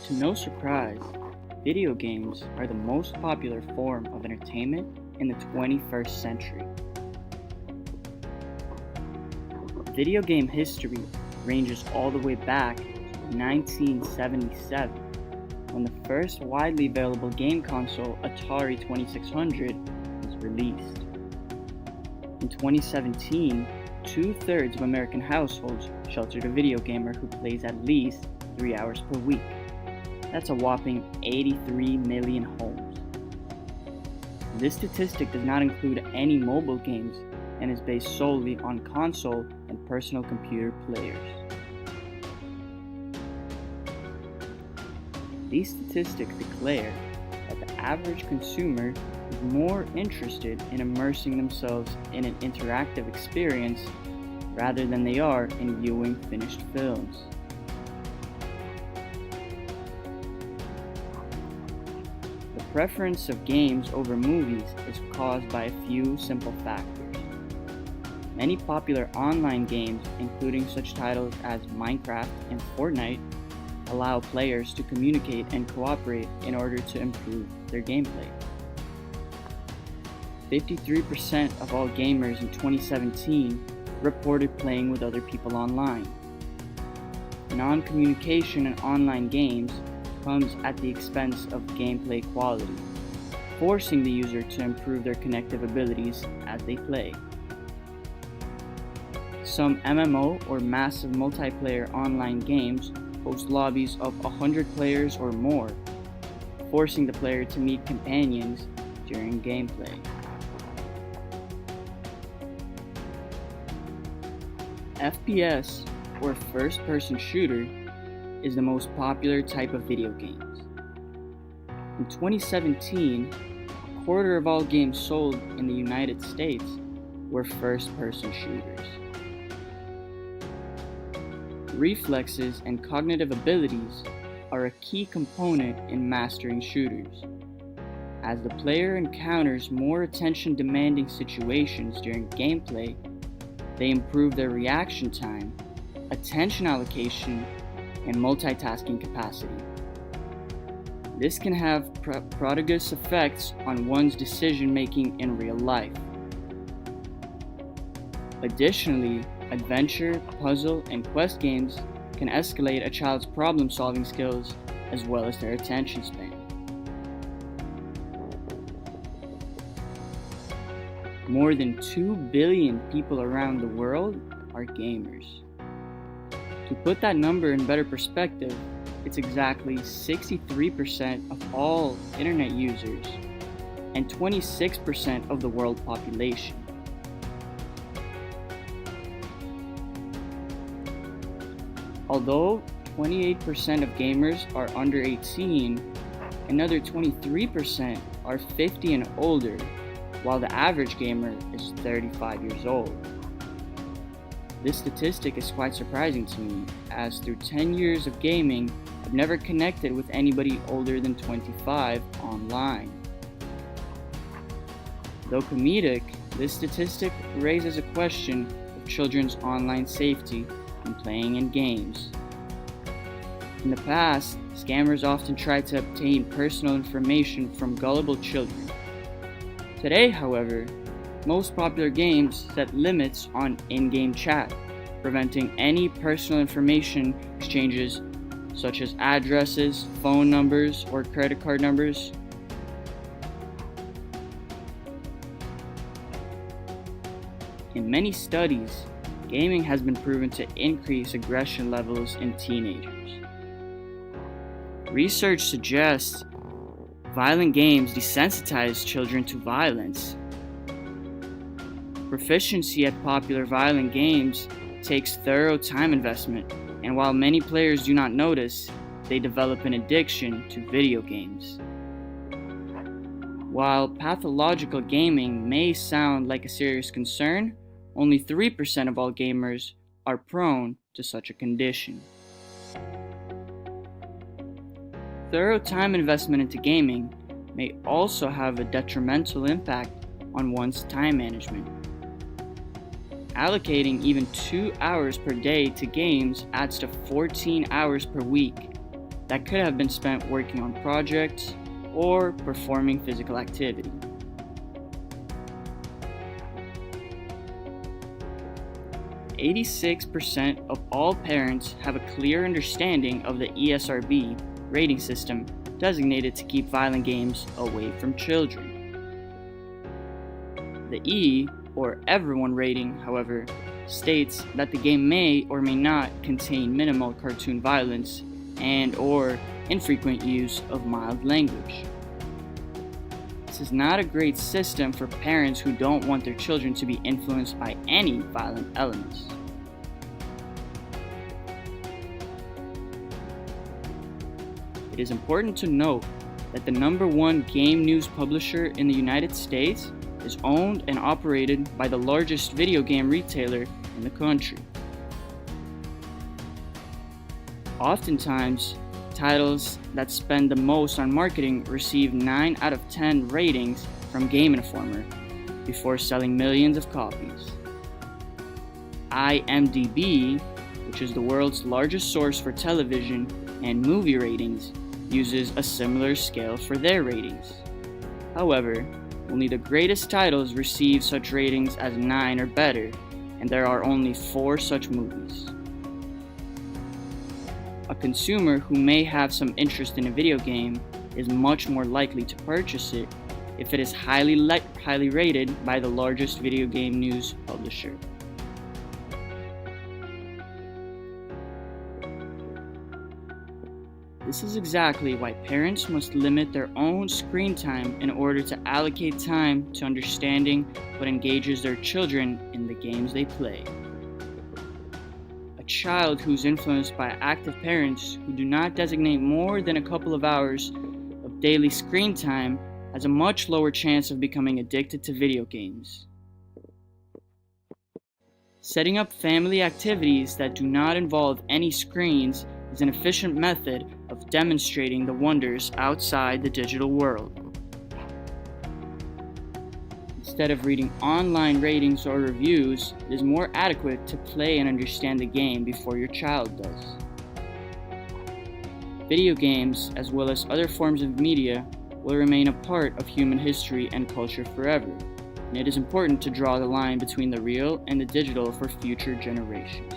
To no surprise, video games are the most popular form of entertainment in the 21st century. Video game history ranges all the way back to 1977, when the first widely available game console, Atari 2600, was released. In 2017, 2/3 of American households sheltered a video gamer who plays at least 3 hours per week. That's a whopping 83 million homes. This statistic does not include any mobile games and is based solely on console and personal computer players. These statistics declare that the average consumer is more interested in immersing themselves in an interactive experience rather than they are in viewing finished films. The preference of games over movies is caused by a few simple factors. Many popular online games, including such titles as Minecraft and Fortnite, allow players to communicate and cooperate in order to improve their gameplay. 53% of all gamers in 2017 reported playing with other people online. Non-communication in online games comes at the expense of gameplay quality, forcing the user to improve their connective abilities as they play. Some MMO or massive multiplayer online games host lobbies of 100 players or more, forcing the player to meet companions during gameplay. FPS, or first-person shooter, is the most popular type of video games. In 2017, a quarter of all games sold in the United States were first-person shooters. Reflexes and cognitive abilities are a key component in mastering shooters. As the player encounters more attention-demanding situations during gameplay, they improve their reaction time, attention allocation, and multitasking capacity. This can have prodigious effects on one's decision-making in real life. Additionally, adventure, puzzle, and quest games can escalate a child's problem-solving skills as well as their attention span. More than 2 billion people around the world are gamers. To put that number in better perspective, it's exactly 63% of all internet users and 26% of the world population. Although 28% of gamers are under 18, another 23% are 50 and older, while the average gamer is 35 years old. This statistic is quite surprising to me, as through 10 years of gaming, I've never connected with anybody older than 25 online. Though comedic, this statistic raises a question of children's online safety when playing in games. In the past, scammers often tried to obtain personal information from gullible children. Today, however, most popular games set limits on in-game chat, preventing any personal information exchanges such as addresses, phone numbers, or credit card numbers. In many studies, gaming has been proven to increase aggression levels in teenagers. Research suggests violent games desensitize children to violence. Proficiency at popular violent games takes thorough time investment, and while many players do not notice, they develop an addiction to video games. While pathological gaming may sound like a serious concern, only 3% of all gamers are prone to such a condition. Thorough time investment into gaming may also have a detrimental impact on one's time management. Allocating even 2 hours per day to games adds to 14 hours per week, that could have been spent working on projects or performing physical activity. "86% of all parents have a clear understanding of the ESRB rating system designated to keep violent games away from children." The E, or Everyone rating, however, states that the game may or may not contain minimal cartoon violence and or infrequent use of mild language. This is not a great system for parents who don't want their children to be influenced by any violent elements. It is important to note that the #1 game news publisher in the United States is owned and operated by the largest video game retailer in the country. Oftentimes, titles that spend the most on marketing receive 9 out of 10 ratings from Game Informer before selling millions of copies. IMDb, which is the world's largest source for television and movie ratings, uses a similar scale for their ratings. However, only the greatest titles receive such ratings as 9 or better, and there are only 4 such movies. A consumer who may have some interest in a video game is much more likely to purchase it if it is highly rated by the largest video game news publisher. This is exactly why parents must limit their own screen time in order to allocate time to understanding what engages their children in the games they play. A child who's influenced by active parents who do not designate more than a couple of hours of daily screen time has a much lower chance of becoming addicted to video games. Setting up family activities that do not involve any screens is an efficient method of demonstrating the wonders outside the digital world. Instead of reading online ratings or reviews, it is more adequate to play and understand the game before your child does. Video games, as well as other forms of media, will remain a part of human history and culture forever, and it is important to draw the line between the real and the digital for future generations.